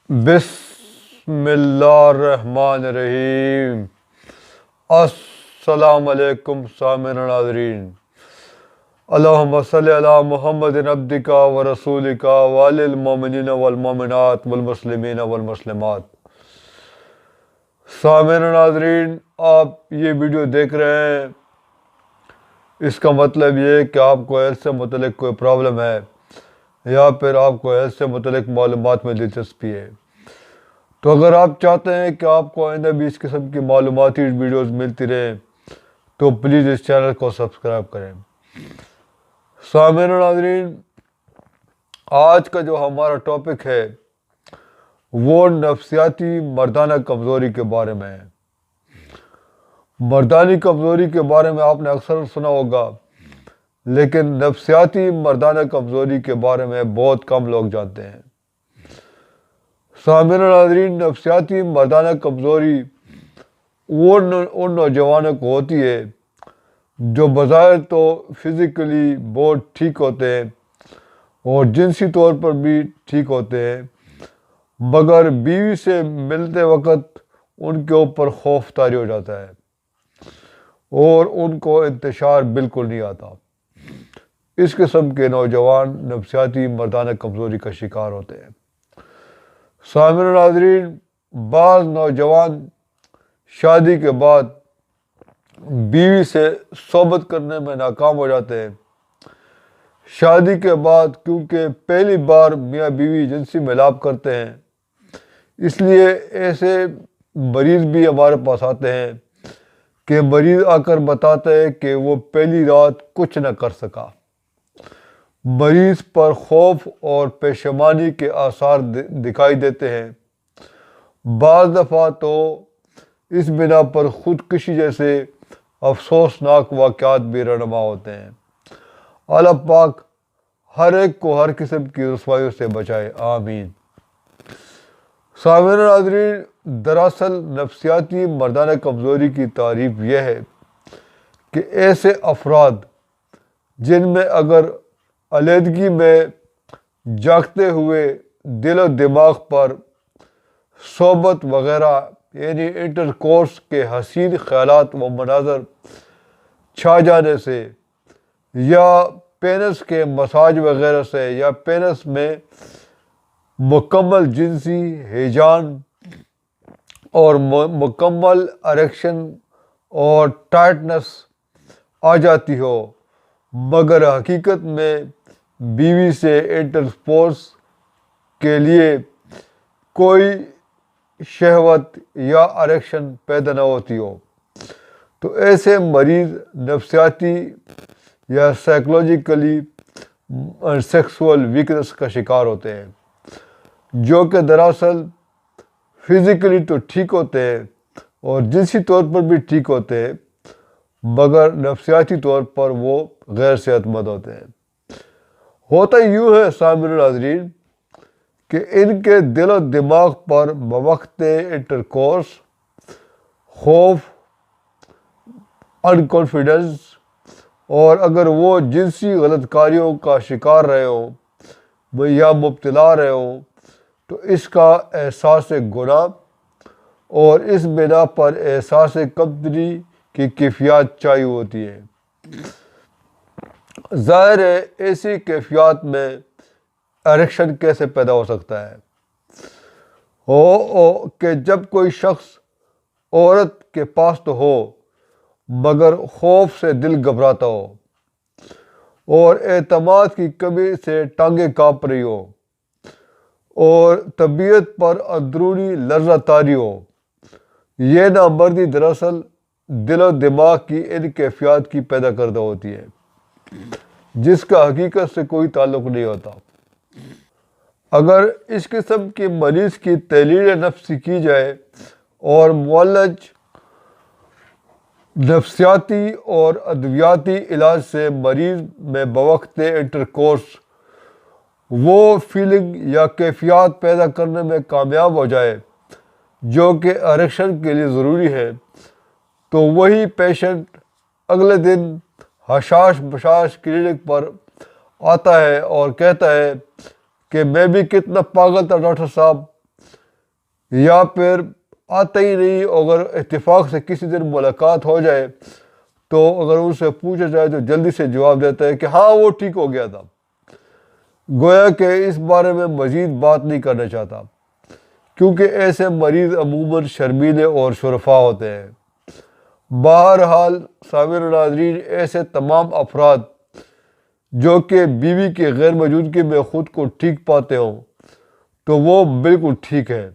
بسم اللہ الرحمن الرحیم۔ السلام علیکم سامعین ناظرین، اللہم صلی علی محمد عبدک و رسولک وعلی المؤمنین والمؤمنات والمسلمین والمسلمات۔ سامعین ناظرین، آپ یہ ویڈیو دیکھ رہے ہیں، اس کا مطلب یہ ہے کہ آپ کو ہیلتھ سے متعلق کوئی پرابلم ہے یا پھر آپ کو ہیلتھ سے متعلق معلومات میں دلچسپی ہے۔ تو اگر آپ چاہتے ہیں کہ آپ کو آئندہ بھی اس قسم کی معلوماتی ویڈیوز ملتی رہیں تو پلیز اس چینل کو سبسکرائب کریں۔ سامعین و ناظرین، آج کا جو ہمارا ٹاپک ہے وہ نفسیاتی مردانہ کمزوری کے بارے میں ہے۔ مردانی کمزوری کے بارے میں آپ نے اکثر سنا ہوگا، لیکن نفسیاتی مردانہ کمزوری کے بارے میں بہت کم لوگ جانتے ہیں۔ سامعین و ناظرین، نفسیاتی مردانہ کمزوری ان نوجوانوں کو ہوتی ہے جو بظاہر تو فزیکلی بہت ٹھیک ہوتے ہیں اور جنسی طور پر بھی ٹھیک ہوتے ہیں، مگر بیوی سے ملتے وقت ان کے اوپر خوف طاری ہو جاتا ہے اور ان کو انتشار بالکل نہیں آتا۔ اس قسم کے نوجوان نفسیاتی مردانہ کمزوری کا شکار ہوتے ہیں۔ سامعین و ناظرین، بعض نوجوان شادی کے بعد بیوی سے صحبت کرنے میں ناکام ہو جاتے ہیں۔ شادی کے بعد کیونکہ پہلی بار میاں بیوی جنسی ملاپ کرتے ہیں، اس لیے ایسے مریض بھی ہمارے پاس آتے ہیں کہ مریض آ کر بتاتا ہے کہ وہ پہلی رات کچھ نہ کر سکا۔ مریض پر خوف اور پشیمانی کے آثار دکھائی دیتے ہیں۔ بعض دفعہ تو اس بنا پر خودکشی جیسے افسوسناک واقعات بھی رونما ہوتے ہیں۔ اللہ پاک ہر ایک کو ہر قسم کی رسوائیوں سے بچائے، آمین۔ سامعین ناظرین، دراصل نفسیاتی مردانہ کمزوری کی تعریف یہ ہے کہ ایسے افراد جن میں اگر علیحدگی میں جاگتے ہوئے دل و دماغ پر صحبت وغیرہ یعنی انٹرکورس کے حسین خیالات و مناظر چھا جانے سے، یا پینس کے مساج وغیرہ سے، یا پینس میں مکمل جنسی ہیجان اور مکمل اریکشن اور ٹائٹنس آ جاتی ہو، مگر حقیقت میں بیوی سے انٹرکورس کے لیے کوئی شہوت یا اریکشن پیدا نہ ہوتی ہو، تو ایسے مریض نفسیاتی یا سائیکولوجیکلی سیکسول ویکنس کا شکار ہوتے ہیں، جو کہ دراصل فزیکلی تو ٹھیک ہوتے ہیں اور جنسی طور پر بھی ٹھیک ہوتے ہیں، مگر نفسیاتی طور پر وہ غیر صحت مند ہوتے ہیں۔ ہوتا یوں ہے سامعین ناظرین کہ ان کے دل و دماغ پر بوقت انٹرکورس خوف، انکانفیڈنس، اور اگر وہ جنسی غلط کاریوں کا شکار رہے ہوں یا مبتلا رہے ہوں تو اس کا احساس گناہ اور اس بنا پر احساس کمتری کی کیفیت چاہیے ہوتی ہے۔ ظاہر ہے ایسی کیفیات میں اریکشن کیسے پیدا ہو سکتا ہے کہ جب کوئی شخص عورت کے پاس تو ہو مگر خوف سے دل گھبراتا ہو اور اعتماد کی کمی سے ٹانگیں کانپ رہی ہو اور طبیعت پر اندرونی لرزہ طاری ہو۔ یہ نامردی دراصل دل و دماغ کی ان کیفیات کی پیدا کردہ ہوتی ہے جس کا حقیقت سے کوئی تعلق نہیں ہوتا۔ اگر اس قسم کی مریض کی تحلیل نفسی کی جائے اور معالج نفسیاتی اور ادویاتی علاج سے مریض میں بوقت انٹرکورس وہ فیلنگ یا کیفیات پیدا کرنے میں کامیاب ہو جائے جو کہ اریکشن کے لیے ضروری ہے، تو وہی پیشنٹ اگلے دن حشاش بشاش کلینک پر آتا ہے اور کہتا ہے کہ میں بھی کتنا پاگل تھا ڈاکٹر صاحب، یا پھر آتا ہی نہیں، اگر اتفاق سے کسی دن ملاقات ہو جائے تو اگر ان سے پوچھا جائے تو جلدی سے جواب دیتا ہے کہ ہاں وہ ٹھیک ہو گیا تھا، گویا کہ اس بارے میں مزید بات نہیں کرنا چاہتا، کیونکہ ایسے مریض عموماً شرمیلے اور شرفا ہوتے ہیں۔ بہرحال سامعین و ناظرین، ایسے تمام افراد جو کہ بیوی کی غیر موجودگی میں خود کو ٹھیک پاتے ہوں تو وہ بالکل ٹھیک ہے۔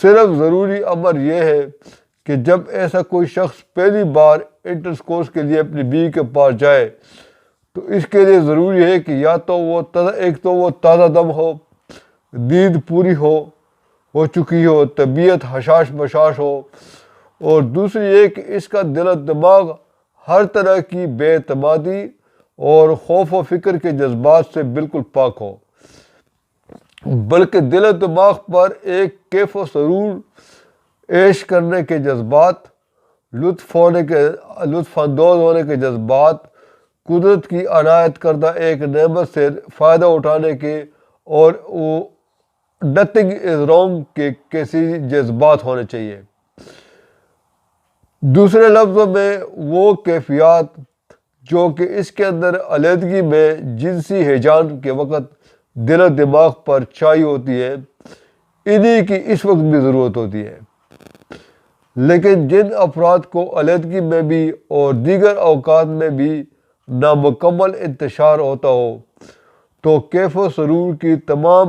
صرف ضروری امر یہ ہے کہ جب ایسا کوئی شخص پہلی بار انٹرکورس کے لیے اپنی بیوی کے پاس جائے تو اس کے لیے ضروری ہے کہ یا تو وہ تازہ دم ہو، نیند پوری ہو چکی ہو، طبیعت حشاش بشاش ہو، اور دوسری یہ کہ اس کا دل و دماغ ہر طرح کی بے اعتمادی اور خوف و فکر کے جذبات سے بالکل پاک ہو، بلکہ دل و دماغ پر ایک کیف و سرور عیش کرنے کے جذبات، لطف اندوز ہونے کے جذبات، قدرت کی عنایت کردہ ایک نعمت سے فائدہ اٹھانے کے اور نتھنگ از رانگ کے کیسی جذبات ہونے چاہیے۔ دوسرے لفظوں میں وہ کیفیات جو کہ اس کے اندر علیحدگی میں جنسی ہیجان کے وقت دل و دماغ پر چھائی ہوتی ہے، انہی کی اس وقت بھی ضرورت ہوتی ہے۔ لیکن جن افراد کو علیحدگی میں بھی اور دیگر اوقات میں بھی نامکمل انتشار ہوتا ہو تو کیف و سرور کی تمام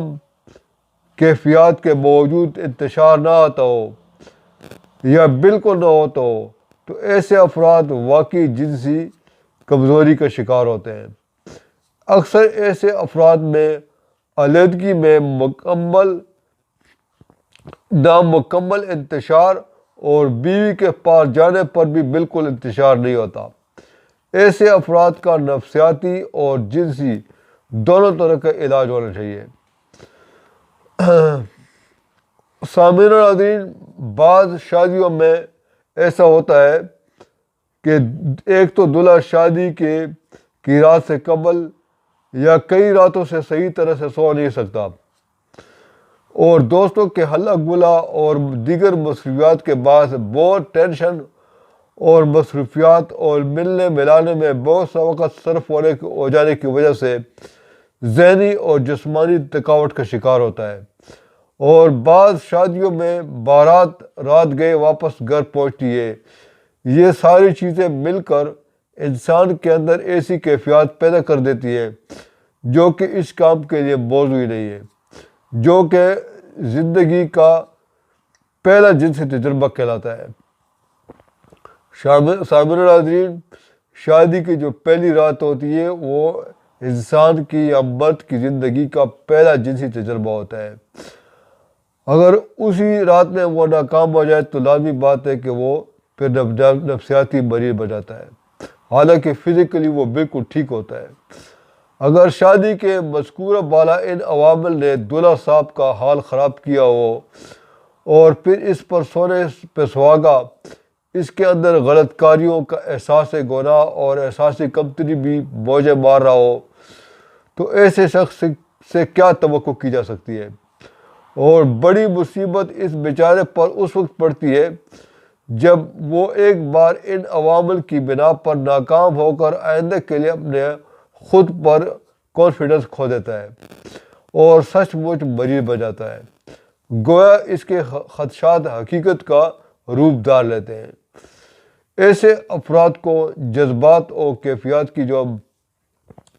کیفیات کے باوجود انتشار نہ آتا ہو یا بالکل نہ ہوتا ہو تو ایسے افراد واقعی جنسی کمزوری کا شکار ہوتے ہیں۔ اکثر ایسے افراد میں علیحدگی میں نامکمل انتشار اور بیوی کے پاس جانے پر بھی بالکل انتشار نہیں ہوتا۔ ایسے افراد کا نفسیاتی اور جنسی دونوں طرح کا علاج ہونا چاہیے۔ سامعین و ناظرین، بعض شادیوں میں ایسا ہوتا ہے کہ ایک تو دلہا شادی کی رات سے قبل یا کئی راتوں سے صحیح طرح سے سو نہیں سکتا، اور دوستوں کے ہلا گلا اور دیگر مصروفیات کے باعث بہت ٹینشن اور مصروفیات اور ملنے ملانے میں بہت سا وقت صرف ہو جانے کی وجہ سے ذہنی اور جسمانی تھکاوٹ کا شکار ہوتا ہے، اور بعض شادیوں میں بارات رات گئے واپس گھر پہنچتی ہے۔ یہ ساری چیزیں مل کر انسان کے اندر ایسی کیفیات پیدا کر دیتی ہے جو کہ اس کام کے لیے موزوں ہی نہیں ہے، جو کہ زندگی کا پہلا جنسی تجربہ کہلاتا ہے۔ سامعین و ناظرین، شادی کی جو پہلی رات ہوتی ہے وہ انسان کی یا مرد کی زندگی کا پہلا جنسی تجربہ ہوتا ہے۔ اگر اسی رات میں وہ ناکام ہو جائے تو لازمی بات ہے کہ وہ پھر نفسیاتی مریض بن جاتا ہے، حالانکہ فزیکلی وہ بالکل ٹھیک ہوتا ہے۔ اگر شادی کے مذکورہ بالا ان عوامل نے دلہا صاحب کا حال خراب کیا ہو اور پھر اس پر سونے پہ سہاگا اس کے اندر غلط کاریوں کا احساس گناہ اور احساس کمتری بھی موجیں مار رہا ہو تو ایسے شخص سے کیا توقع کی جا سکتی ہے؟ اور بڑی مصیبت اس بیچارے پر اس وقت پڑتی ہے جب وہ ایک بار ان عوامل کی بنا پر ناکام ہو کر آئندہ کے لیے اپنے خود پر کانفیڈنس کھو دیتا ہے اور سچ مچ مریض بن جاتا ہے، گویا اس کے خدشات حقیقت کا روپ دار لیتے ہیں۔ ایسے افراد کو جذبات اور کیفیات کی جو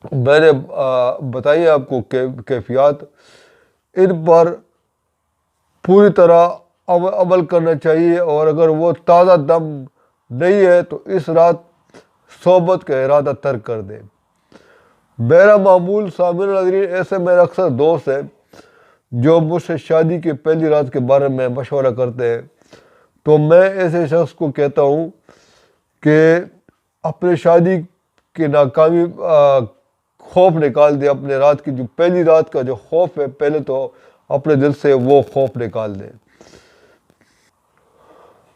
میں نے بتائی آپ کو کیفیات، ان پر پوری طرح عمل کرنا چاہیے، اور اگر وہ تازہ دم نہیں ہے تو اس رات صحبت کا ارادہ ترک کر دے۔ میرا معمول سامعین ناظرین، ایسے میرے اکثر دوست ہیں جو مجھ سے شادی کے پہلی رات کے بارے میں مشورہ کرتے ہیں، تو میں ایسے شخص کو کہتا ہوں کہ اپنے شادی کی ناکامی خوف نکال دے، اپنے رات کی جو پہلی رات کا جو خوف ہے پہلے تو اپنے دل سے وہ خوف نکال دے۔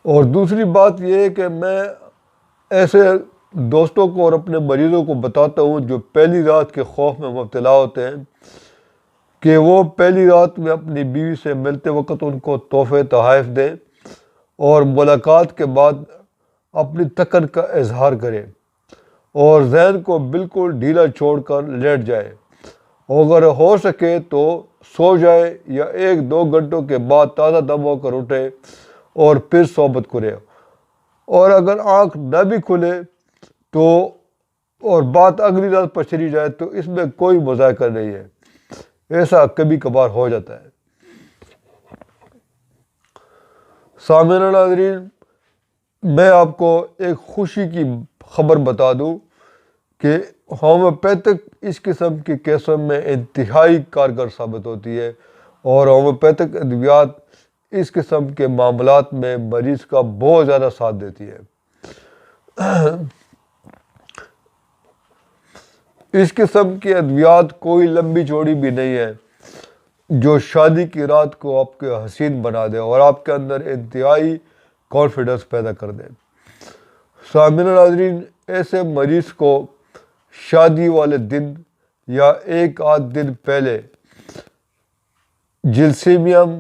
اور دوسری بات یہ ہے کہ میں ایسے دوستوں کو اور اپنے مریضوں کو بتاتا ہوں جو پہلی رات کے خوف میں مبتلا ہوتے ہیں کہ وہ پہلی رات میں اپنی بیوی سے ملتے وقت ان کو تحفے تحائف دیں اور ملاقات کے بعد اپنی تکن کا اظہار کریں اور ذہن کو بالکل ڈھیلا چھوڑ کر لیٹ جائے، اگر ہو سکے تو سو جائے یا 1-2 گھنٹوں کے بعد تازہ دم ہو کر اٹھے اور پھر صحبت کرے، اور اگر آنکھ نہ بھی کھلے تو اور بات اگلی رات پر چلی جائے تو اس میں کوئی مذائقہ نہیں ہے، ایسا کبھی کبھار ہو جاتا ہے۔ سامعین ناظرین، میں آپ کو ایک خوشی کی خبر بتا دوں کہ ہومیوپیتھک اس قسم کی کیسوں میں انتہائی کارگر ثابت ہوتی ہے، اور ہومیوپیتھک ادویات اس قسم کے معاملات میں مریض کا بہت زیادہ ساتھ دیتی ہے۔ اس قسم کی ادویات کوئی لمبی چوڑی بھی نہیں ہے جو شادی کی رات کو آپ کے حسین بنا دے اور آپ کے اندر انتہائی کانفیڈنس پیدا کر دے۔ سامعین ناظرین، ایسے مریض کو شادی والے دن یا 1-8 دن پہلے جلسیمیم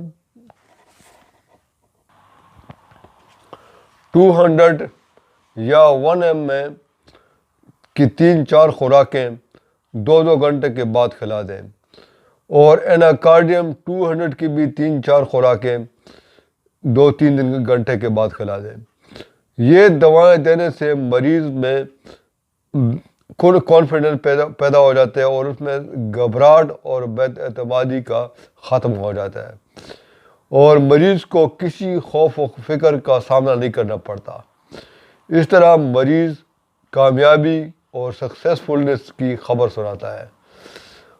200 یا 1 ml کی 3-4 خوراکیں 2-2 گھنٹے کے بعد کھلا دیں، اور ایناکارڈیم 200 کی بھی 3-4 خوراکیں 2-3 گھنٹے کے بعد کھلا دیں۔ یہ دوائیں دینے سے مریض میں خود کانفیڈنس پیدا ہو جاتا ہے اور اس میں گھبراہٹ اور بے اعتمادی کا ختم ہو جاتا ہے، اور مریض کو کسی خوف و فکر کا سامنا نہیں کرنا پڑتا۔ اس طرح مریض کامیابی اور سکسیسفلنس کی خبر سناتا ہے۔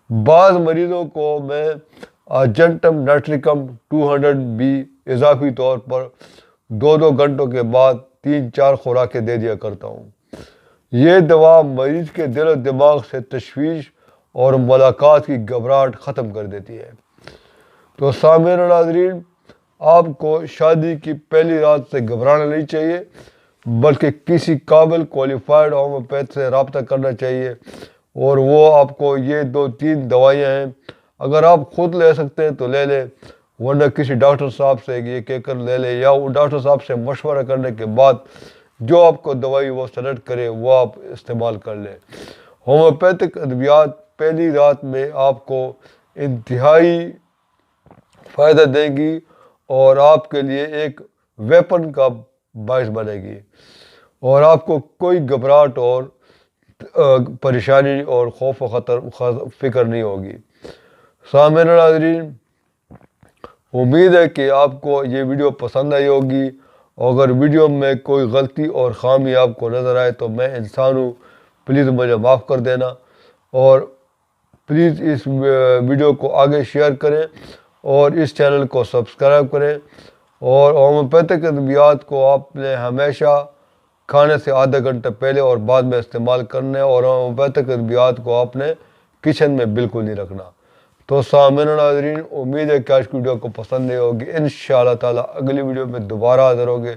بعض مریضوں کو میں آرجنٹم نائٹریکم 200 بھی اضافی طور پر 2-2 گھنٹوں کے بعد 3-4 خوراکیں دے دیا کرتا ہوں۔ یہ دوا مریض کے دل و دماغ سے تشویش اور ملاقات کی گھبراہٹ ختم کر دیتی ہے۔ تو سامعین و ناظرین، آپ کو شادی کی پہلی رات سے گھبرانا نہیں چاہیے، بلکہ کسی قابل کوالیفائڈ ہومیوپیتھ سے رابطہ کرنا چاہیے، اور وہ آپ کو یہ 2-3 دوائیاں ہیں، اگر آپ خود لے سکتے ہیں تو لے لیں، ورنہ کسی ڈاکٹر صاحب سے یہ کہہ کر لے لیں، یا وہ ڈاکٹر صاحب سے مشورہ کرنے کے بعد جو آپ کو دوائی وہ سلیکٹ کرے وہ آپ استعمال کر لیں۔ ہومیوپیتھک ادویات پہلی رات میں آپ کو انتہائی فائدہ دیں گی اور آپ کے لیے ایک ویپن کا باعث بنے گی، اور آپ کو کوئی گھبراہٹ اور پریشانی اور خوف و فکر نہیں ہوگی۔ سامعین ناظرین، امید ہے کہ آپ کو یہ ویڈیو پسند آئی ہوگی، اور اگر ویڈیو میں کوئی غلطی اور خامی آپ کو نظر آئے تو میں انسان ہوں، پلیز مجھے معاف کر دینا، اور پلیز اس ویڈیو کو آگے شیئر کریں اور اس چینل کو سبسکرائب کریں، اور ہومیوپیتھک ادویات کو آپ نے ہمیشہ کھانے سے آدھا گھنٹہ پہلے اور بعد میں استعمال کرنا ہے، اور ہومیوپیتھک ادویات کو آپ نے کچن میں بالکل نہیں رکھنا۔ تو سامعین و ناظرین، امید ہے کہ آج کی ویڈیو کو پسند نہیں ہوگی۔ انشاءاللہ تعالی اگلی ویڈیو میں دوبارہ حاضر ہوگے،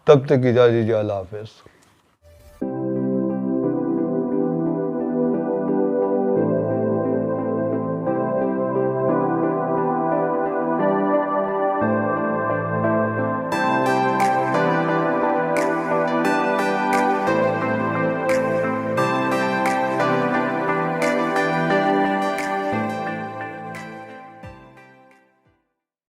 تب تک اجازت دیجیے، اللہ حافظ۔